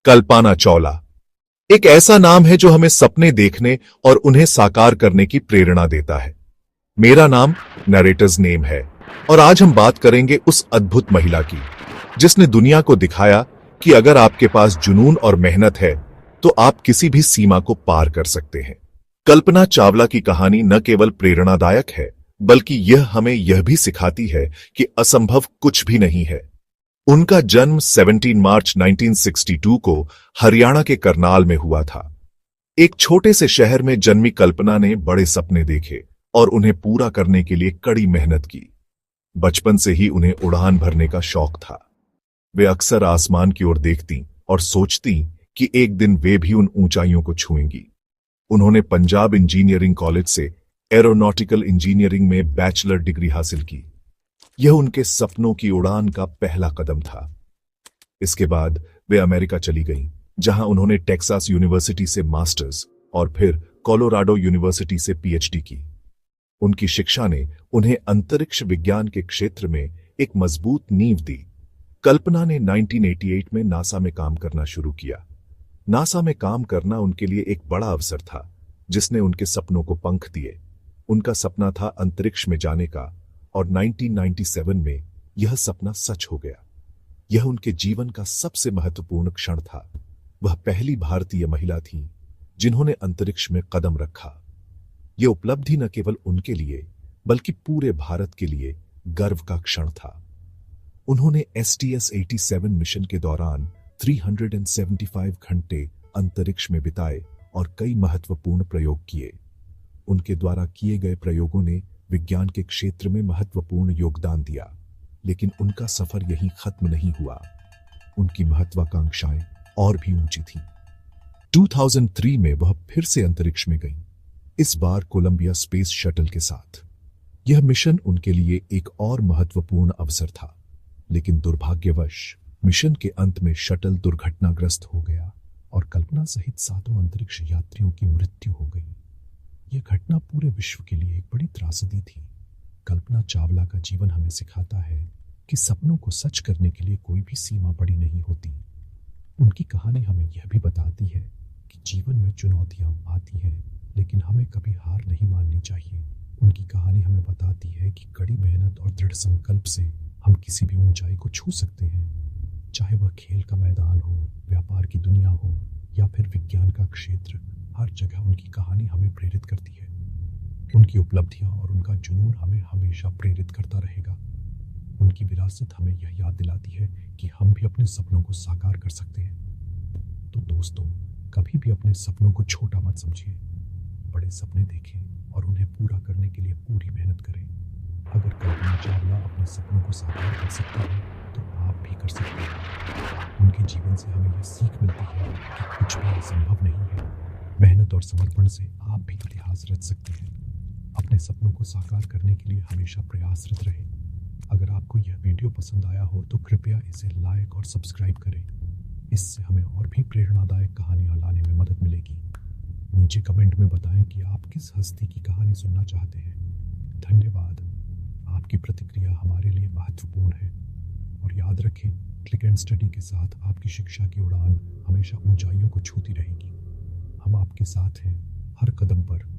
कल्पना चावला एक ऐसा नाम है जो हमें सपने देखने और उन्हें साकार करने की प्रेरणा देता है। मेरा नाम नरेटर्स नेम है और आज हम बात करेंगे उस अद्भुत महिला की जिसने दुनिया को दिखाया कि अगर आपके पास जुनून और मेहनत है तो आप किसी भी सीमा को पार कर सकते हैं। कल्पना चावला की कहानी न केवल प्रेरणादायक है बल्कि यह हमें यह भी सिखाती है कि असंभव कुछ भी नहीं है। उनका जन्म 17 मार्च 1962 को हरियाणा के करनाल में हुआ था। एक छोटे से शहर में जन्मी कल्पना ने बड़े सपने देखे और उन्हें पूरा करने के लिए कड़ी मेहनत की। बचपन से ही उन्हें उड़ान भरने का शौक था। वे अक्सर आसमान की ओर देखती और सोचती कि एक दिन वे भी उन ऊंचाइयों को छुएंगी। उन्होंने पंजाब इंजीनियरिंग कॉलेज से एरोनॉटिकल इंजीनियरिंग में बैचलर डिग्री हासिल की। यह उनके सपनों की उड़ान का पहला कदम था। इसके बाद वे अमेरिका चली गईं, जहां उन्होंने टेक्सास यूनिवर्सिटी से मास्टर्स और फिर कोलोराडो यूनिवर्सिटी से पीएचडी की। उनकी शिक्षा ने उन्हें अंतरिक्ष विज्ञान के क्षेत्र में एक मजबूत नींव दी। कल्पना ने 1988 में नासा में काम करना शुरू किया। नासा में काम करना उनके लिए एक बड़ा अवसर था जिसने उनके सपनों को पंख दिए। उनका सपना था अंतरिक्ष में जाने का और 1997 में यह सपना सच हो गया। यह उनके जीवन का सबसे महत्वपूर्ण क्षण था। वह पहली भारतीय महिला थी जिन्होंने अंतरिक्ष में कदम रखा। यह उपलब्धि न केवल उनके लिए बल्कि पूरे भारत के लिए गर्व का क्षण था। उन्होंने STS-87 मिशन के दौरान 375 घंटे अंतरिक्ष में बिताए और कई महत्वपूर्ण प्रयोग किए। उनके द्वारा किए गए प्रयोगों ने विज्ञान के क्षेत्र में महत्वपूर्ण योगदान दिया, लेकिन उनका सफर यहीं खत्म नहीं हुआ। उनकी महत्वाकांक्षाएं और भी ऊंची थीं। 2003 में वह फिर से अंतरिक्ष में गईं, इस बार कोलंबिया स्पेस शटल के साथ। यह मिशन उनके लिए एक और महत्वपूर्ण अवसर था, लेकिन दुर्भाग्यवश मिशन के अंत में शटल दुर्घटनाग्रस्त हो गया और कल्पना सहित 7 अंतरिक्ष यात्रियों की मृत्यु हो गई। यह घटना पूरे विश्व के लिए एक बड़ी त्रासदी थी। कल्पना चावला का जीवन हमें सिखाता है कि सपनों को सच करने के लिए कोई भी सीमा बड़ी नहीं होती। उनकी कहानी हमें यह भी बताती है कि जीवन में चुनौतियां आती हैं, लेकिन हमें कभी हार नहीं माननी चाहिए। उनकी कहानी हमें बताती है कि कड़ी मेहनत और दृढ़ संकल्प से हम किसी भी ऊंचाई को छू सकते हैं, चाहे वह खेल का मैदान हो, व्यापार की दुनिया हो या फिर विज्ञान का क्षेत्र। हर जगह उनकी कहानी हमें प्रेरित करती है। उनकी उपलब्धियां और उनका जुनून हमें हमेशा प्रेरित करता रहेगा। उनकी विरासत हमें यह याद दिलाती है कि हम भी अपने सपनों को साकार कर सकते हैं। तो दोस्तों, कभी भी अपने सपनों को छोटा मत समझिए। बड़े सपने देखें और उन्हें पूरा करने के लिए पूरी मेहनत करें। अगर कल्पना चावला अपने सपनों को साकार कर सकती है तो आप भी कर सकते हैं। उनके जीवन से हमें यह सीख मिलती है कि कुछ भी असंभव नहीं है। मेहनत और समर्पण से आप भी इतिहास रच सकते हैं। अपने सपनों को साकार करने के लिए हमेशा प्रयासरत रहें। अगर आपको यह वीडियो पसंद आया हो तो कृपया इसे लाइक और सब्सक्राइब करें। इससे हमें और भी प्रेरणादायक कहानियां लाने में मदद मिलेगी। नीचे कमेंट में बताएं कि आप किस हस्ती की कहानी सुनना चाहते हैं। धन्यवाद। आपकी प्रतिक्रिया हमारे लिए महत्वपूर्ण है। और याद रखें, क्लिक एंड स्टडी के साथ आपकी शिक्षा की उड़ान हमेशा ऊंचाइयों को छूती रहेगी। हम आपके साथ हैं हर कदम पर।